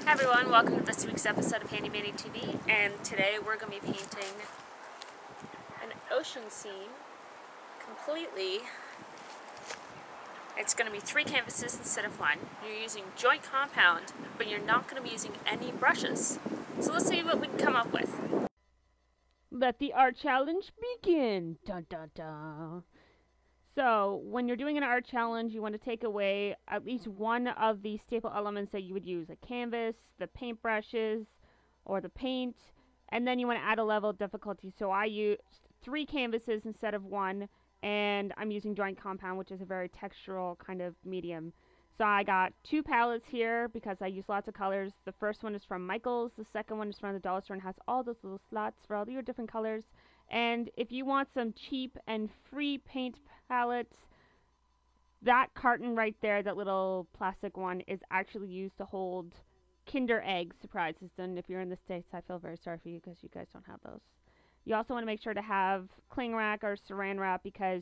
Hi everyone, welcome to this week's episode of Handy Mandy TV, and today we're going to be painting an ocean scene completely. It's going to be 3 canvases instead of 1. You're using joint compound, but you're not going to be using any brushes. So let's see what we can come up with. Let the art challenge begin! Dun dun dun! So, when you're doing an art challenge, you want to take away at least one of the staple elements that you would use, a canvas, the paintbrushes, or the paint, and then you want to add a level of difficulty. So I used 3 canvases instead of 1, and I'm using joint compound, which is a very textural kind of medium. So I got 2 palettes here because I use lots of colors. The first one is from Michaels, the second one is from the dollar store and has all those little slots for all your different colors. And if you want some cheap and free paint palettes, that carton right there, that little plastic one, is actually used to hold Kinder Egg surprises. And if you're in the States, I feel very sorry for you because you guys don't have those. You also want to make sure to have cling wrap or saran wrap because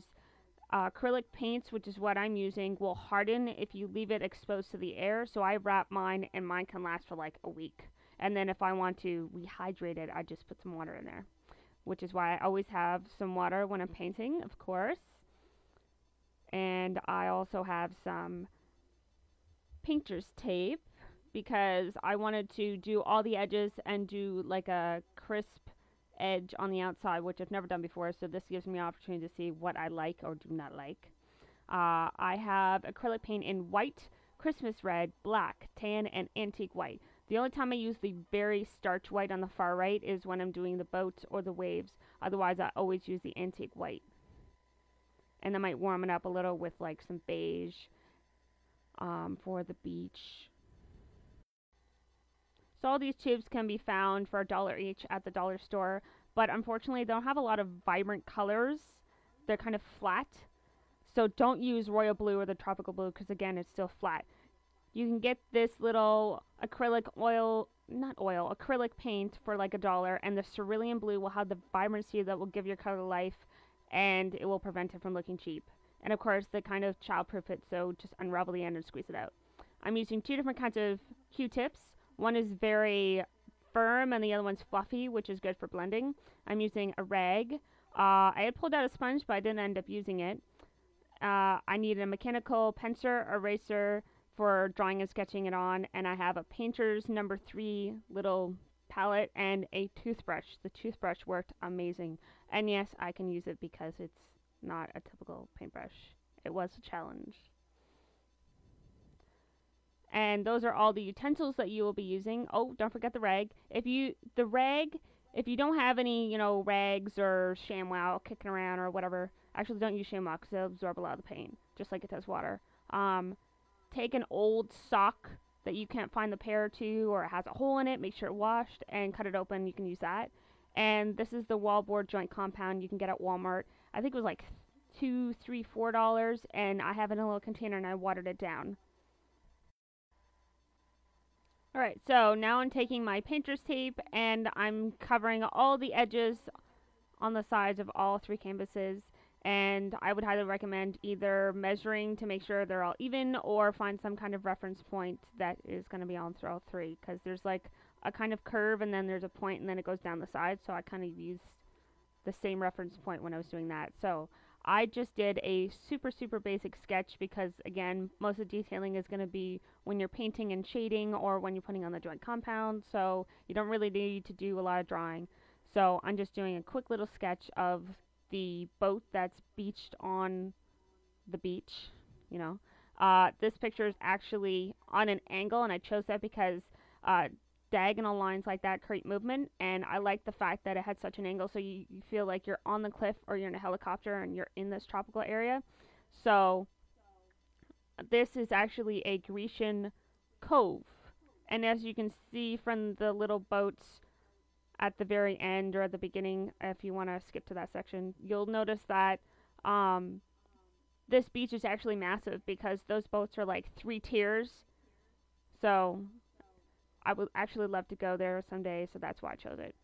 acrylic paints, which is what I'm using, will harden if you leave it exposed to the air. So I wrap mine, and mine can last for like a week. And then if I want to rehydrate it, I just put some water in there, which is why I always have some water when I'm painting, of course. And I also have some painter's tape because I wanted to do all the edges and do like a crisp edge on the outside, which I've never done before, so this gives me an opportunity to see what I like or do not like. I have acrylic paint in white, Christmas red, black, tan, and antique white. The only time I use the very starch white on the far right is when I'm doing the boats or the waves. Otherwise, I always use the antique white. And I might warm it up a little with like some beige for the beach. So all these tubes can be found for $1 each at the dollar store, but unfortunately they don't have a lot of vibrant colors. They're kind of flat. So don't use royal blue or the tropical blue because again, it's still flat. You can get this little acrylic acrylic paint for like $1, and the cerulean blue will have the vibrancy that will give your color life, and it will prevent it from looking cheap. And of course, they kind of childproof it, so just unravel the end and squeeze it out. I'm using 2 different kinds of Q-tips. One is very firm, and the other one's fluffy, which is good for blending. I'm using a rag. I had pulled out a sponge, but I didn't end up using it. I need a mechanical pencil eraser for drawing and sketching it on, and I have a painter's number 3 little palette and a toothbrush. The toothbrush worked amazing, and yes, I can use it because it's not a typical paintbrush. It was a challenge. And those are all the utensils that you will be using. Oh, don't forget the rag. If you don't have any, rags or ShamWow kicking around or whatever, actually don't use ShamWow because it'll absorb a lot of the paint, just like it does water. Take an old sock that you can't find the pair to, or it has a hole in it, make sure it's washed, and cut it open. You can use that. And this is the wallboard joint compound you can get at Walmart. I think it was like $2, $3, $4, and I have it in a little container and I watered it down. Alright, so now I'm taking my painter's tape and I'm covering all the edges on the sides of all 3 canvases. And I would highly recommend either measuring to make sure they're all even, or find some kind of reference point that is going to be on all 3, because there's like a kind of curve and then there's a point and then it goes down the side, so I kind of used the same reference point when I was doing that. So I just did a super basic sketch because again, most of the detailing is going to be when you're painting and shading or when you're putting on the joint compound, so you don't really need to do a lot of drawing. So I'm just doing a quick little sketch of the boat that's beached on the beach, This picture is actually on an angle, and I chose that because diagonal lines like that create movement, and I like the fact that it had such an angle so you feel like you're on the cliff or you're in a helicopter and you're in this tropical area. So this is actually a Grecian cove, and as you can see from the little boats at the very end or at the beginning, if you want to skip to that section, you'll notice that this beach is actually massive because those boats are like 3 tiers. So I would actually love to go there someday, so that's why I chose it.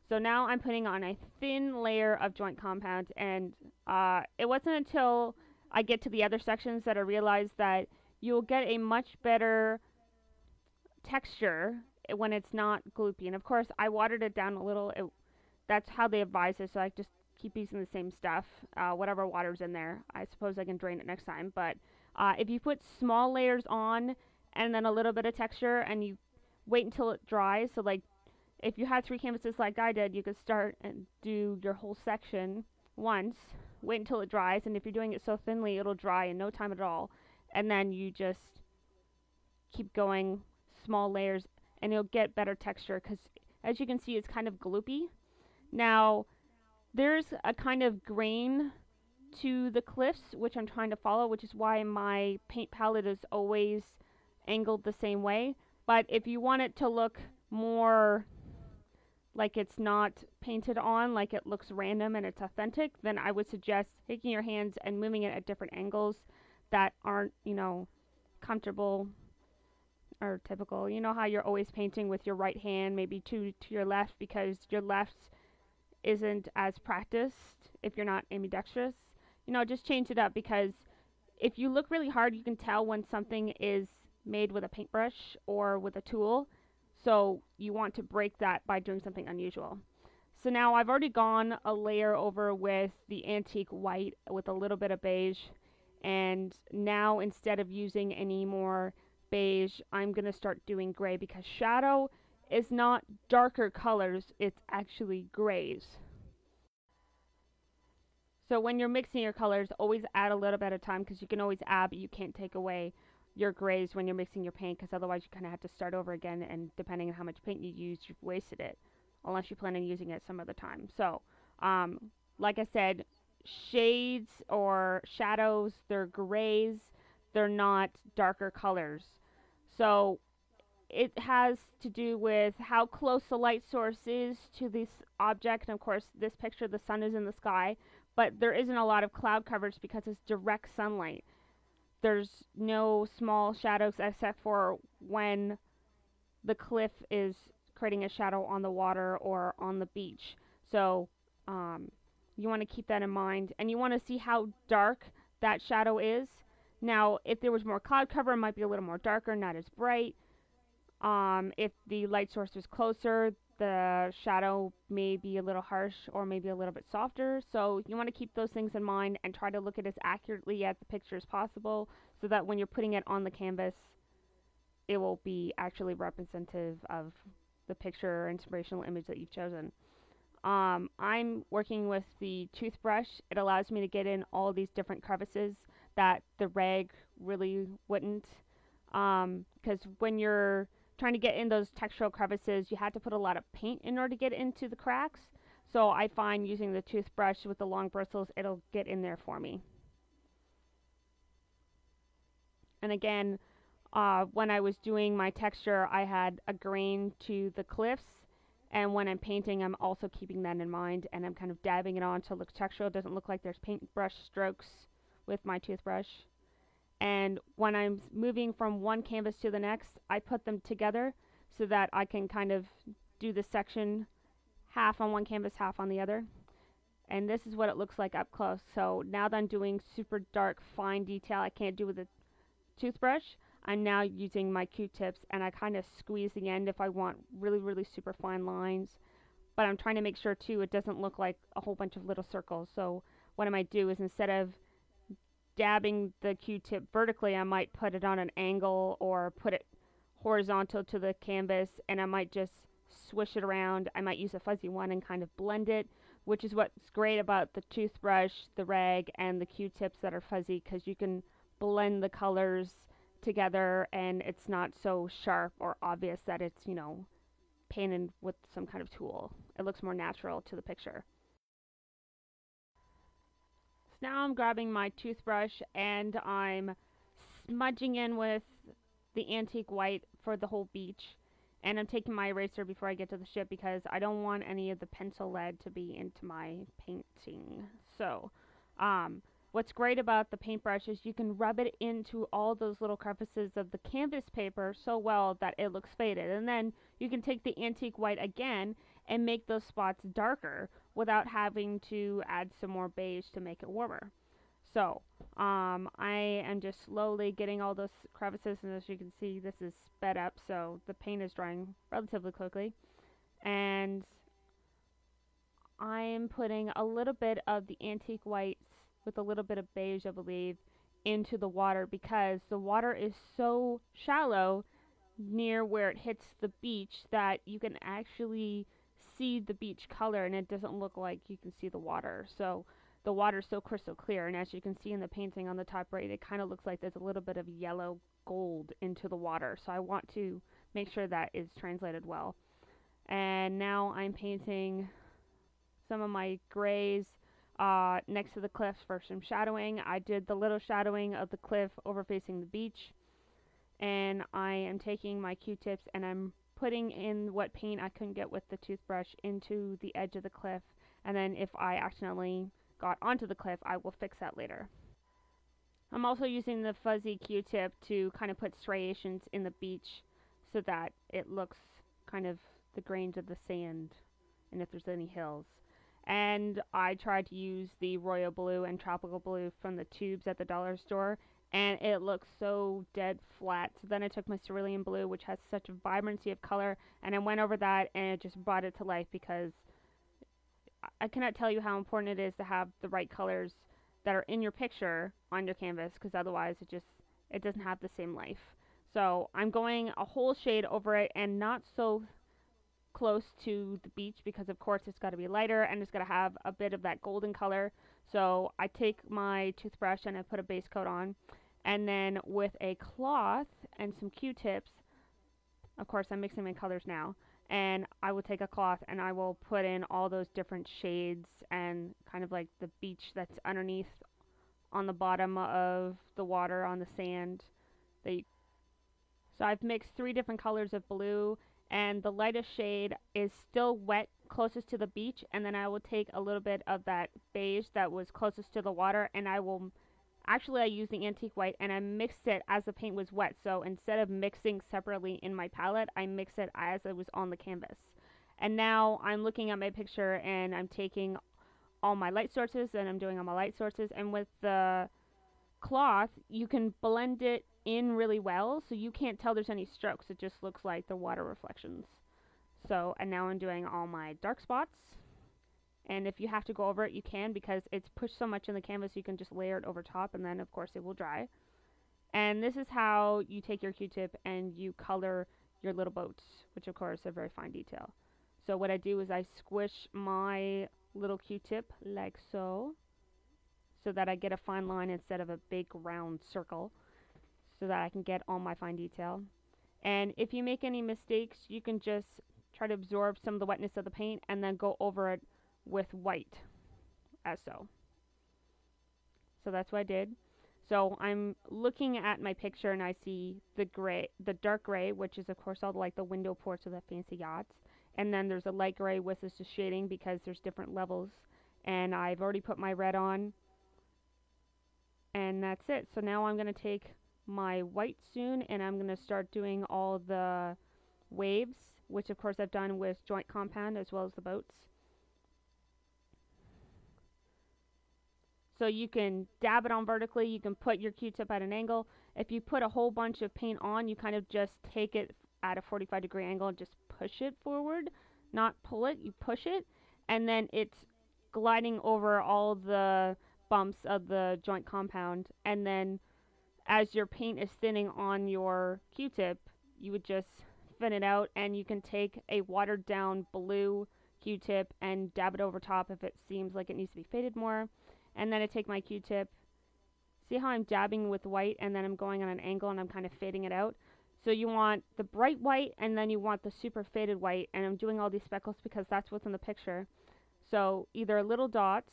So now I'm putting on a thin layer of joint compound, and it wasn't until I get to the other sections that I realized that you'll get a much better texture when it's not gloopy. And of course, I watered it down a little. That's how they advise it, so I just keep using the same stuff, whatever water's in there. I suppose I can drain it next time. But if you put small layers on and then a little bit of texture and you wait until it dries, so like if you had 3 canvases like I did, you could start and do your whole section once, wait until it dries, and if you're doing it so thinly, it'll dry in no time at all. And then you just keep going, small layers, and you'll get better texture because, as you can see, it's kind of gloopy. Now, there's a kind of grain to the cliffs, which I'm trying to follow, which is why my paint palette is always angled the same way. But if you want it to look more like it's not painted on, like it looks random and it's authentic, then I would suggest taking your hands and moving it at different angles that aren't, you know, comfortable or typical. You know how you're always painting with your right hand, maybe to your left, because your left isn't as practiced if you're not ambidextrous. You know, just change it up, because if you look really hard, you can tell when something is made with a paintbrush or with a tool. So you want to break that by doing something unusual. So now I've already gone a layer over with the antique white with a little bit of beige. And now instead of using any more beige, I'm going to start doing gray, because shadow is not darker colors, it's actually grays. So when you're mixing your colors, always add a little bit of time, because you can always add, but you can't take away your grays when you're mixing your paint, because otherwise you kind of have to start over again, and depending on how much paint you use, you've wasted it, unless you plan on using it some other time. So, like I said, shades or shadows, they're grays, they're not darker colors. So it has to do with how close the light source is to this object. And of course, this picture, the sun is in the sky, but there isn't a lot of cloud coverage because it's direct sunlight. There's no small shadows except for when the cliff is creating a shadow on the water or on the beach. So you want to keep that in mind, and you want to see how dark that shadow is. Now, if there was more cloud cover, it might be a little more darker, not as bright. If the light source was closer, the shadow may be a little harsh or maybe a little bit softer. So you want to keep those things in mind and try to look at it as accurately at the picture as possible, so that when you're putting it on the canvas, it will be actually representative of the picture or inspirational image that you've chosen. I'm working with the toothbrush. It allows me to get in all these different crevices that the rag really wouldn't. Because when you're trying to get in those textural crevices, you have to put a lot of paint in order to get into the cracks. So I find using the toothbrush with the long bristles, it'll get in there for me. And again, when I was doing my texture, I had a grain to the cliffs. And when I'm painting, I'm also keeping that in mind, and I'm kind of dabbing it on so it looks textural. It doesn't look like there's paintbrush strokes with my toothbrush. And when I'm moving from one canvas to the next, I put them together so that I can kind of do the section half on one canvas, half on the other. And this is what it looks like up close. So now that I'm doing super dark, fine detail I can't do with a toothbrush, I'm now using my Q-tips, and I kind of squeeze the end if I want really, really super fine lines. But I'm trying to make sure, too, it doesn't look like a whole bunch of little circles. So what I might do is, instead of dabbing the Q-tip vertically, I might put it on an angle or put it horizontal to the canvas, and I might just swish it around. I might use a fuzzy one and kind of blend it, which is what's great about the toothbrush, the rag, and the Q-tips that are fuzzy, because you can blend the colors together and it's not so sharp or obvious that it's, you know, painted with some kind of tool. It looks more natural to the picture. So now I'm grabbing my toothbrush and I'm smudging in with the antique white for the whole beach, and I'm taking my eraser before I get to the ship because I don't want any of the pencil lead to be into my painting. So what's great about the paintbrush is you can rub it into all those little crevices of the canvas paper so well that it looks faded. And then you can take the antique white again and make those spots darker without having to add some more beige to make it warmer. So, I am just slowly getting all those crevices, and as you can see, this is sped up, so the paint is drying relatively quickly. And I'm putting a little bit of the antique whites with a little bit of beige, I believe, into the water because the water is so shallow near where it hits the beach that you can actually see the beach color, and it doesn't look like you can see the water. So the water is so crystal clear, and as you can see in the painting on the top right, it kind of looks like there's a little bit of yellow gold into the water. So I want to make sure that is translated well. And now I'm painting some of my grays next to the cliffs for some shadowing. I did the little shadowing of the cliff over facing the beach, and I am taking my Q-tips and I'm putting in what paint I couldn't get with the toothbrush into the edge of the cliff, and then if I accidentally got onto the cliff, I will fix that later. I'm also using the fuzzy Q-tip to kind of put striations in the beach so that it looks kind of the grains of the sand and if there's any hills. And I tried to use the royal blue and tropical blue from the tubes at the dollar store, and it looks so dead flat. So then I took my cerulean blue, which has such a vibrancy of color, and I went over that and it just brought it to life because I cannot tell you how important it is to have the right colors that are in your picture on your canvas, because otherwise it doesn't have the same life. So I'm going a whole shade over it and not so close to the beach because of course it's got to be lighter and it's got to have a bit of that golden color. So I take my toothbrush and I put a base coat on, and then with a cloth and some Q-tips, of course I'm mixing my colors now, and I will take a cloth and I will put in all those different shades and kind of like the beach that's underneath on the bottom of the water on the sand. So I've mixed 3 different colors of blue, and the lightest shade is still wet closest to the beach, and then I will take a little bit of that beige that was closest to the water, and I used the antique white and I mixed it as the paint was wet. So instead of mixing separately in my palette, I mix it as it was on the canvas. And now I'm looking at my picture and I'm taking all my light sources and I'm doing all my light sources, and with the cloth you can blend it in really well so you can't tell there's any strokes. It just looks like the water reflections. So, and now I'm doing all my dark spots, and if you have to go over it you can, because it's pushed so much in the canvas you can just layer it over top and then of course it will dry. And this is how you take your Q-tip and you color your little boats, which of course are very fine detail. So what I do is I squish my little Q-tip like so that I get a fine line instead of a big round circle, so that I can get all my fine detail. And if you make any mistakes, you can just try to absorb some of the wetness of the paint and then go over it with white, as so. So that's what I did. So I'm looking at my picture and I see the gray, the dark gray, which is of course all like the window ports of the fancy yachts. And then there's a light gray with this shading because there's different levels. And I've already put my red on. And that's it. So now I'm going to take my white soon and I'm going to start doing all the waves, which of course I've done with joint compound as well as the boats. So you can dab it on vertically, you can put your Q-tip at an angle. If you put a whole bunch of paint on, you kind of just take it at a 45-degree angle and just push it forward, not pull it, you push it, and then it's gliding over all the bumps of the joint compound. And then as your paint is thinning on your Q-tip, you would just thin it out, and you can take a watered down blue Q-tip and dab it over top if it seems like it needs to be faded more. And then I take my Q-tip, see how I'm dabbing with white and then I'm going on an angle and I'm kind of fading it out. So you want the bright white and then you want the super faded white, and I'm doing all these speckles because that's what's in the picture. So either little dots,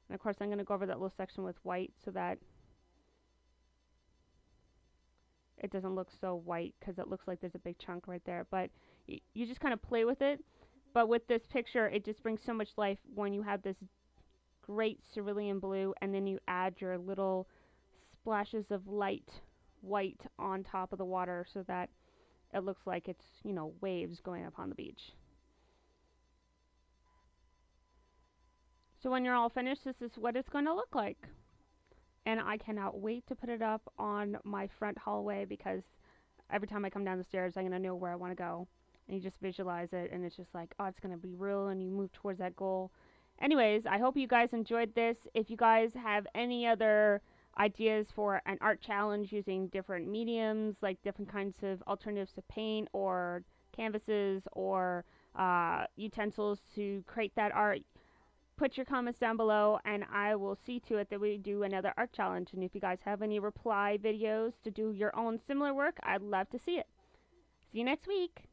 and of course I'm going to go over that little section with white so that it doesn't look so white, because it looks like there's a big chunk right there. But you just kind of play with it. But with this picture, it just brings so much life when you have this great cerulean blue and then you add your little splashes of light white on top of the water so that it looks like it's, you know, waves going up on the beach. So when you're all finished, this is what it's going to look like. and I cannot wait to put it up on my front hallway because every time I come down the stairs, I'm going to know where I want to go. And you just visualize it, and it's just like, oh, it's going to be real, and you move towards that goal. Anyways, I hope you guys enjoyed this. If you guys have any other ideas for an art challenge using different mediums, like different kinds of alternatives to paint or canvases or utensils to create that art, put your comments down below and I will see to it that we do another art challenge. And if you guys have any reply videos to do your own similar work, I'd love to see it. See you next week.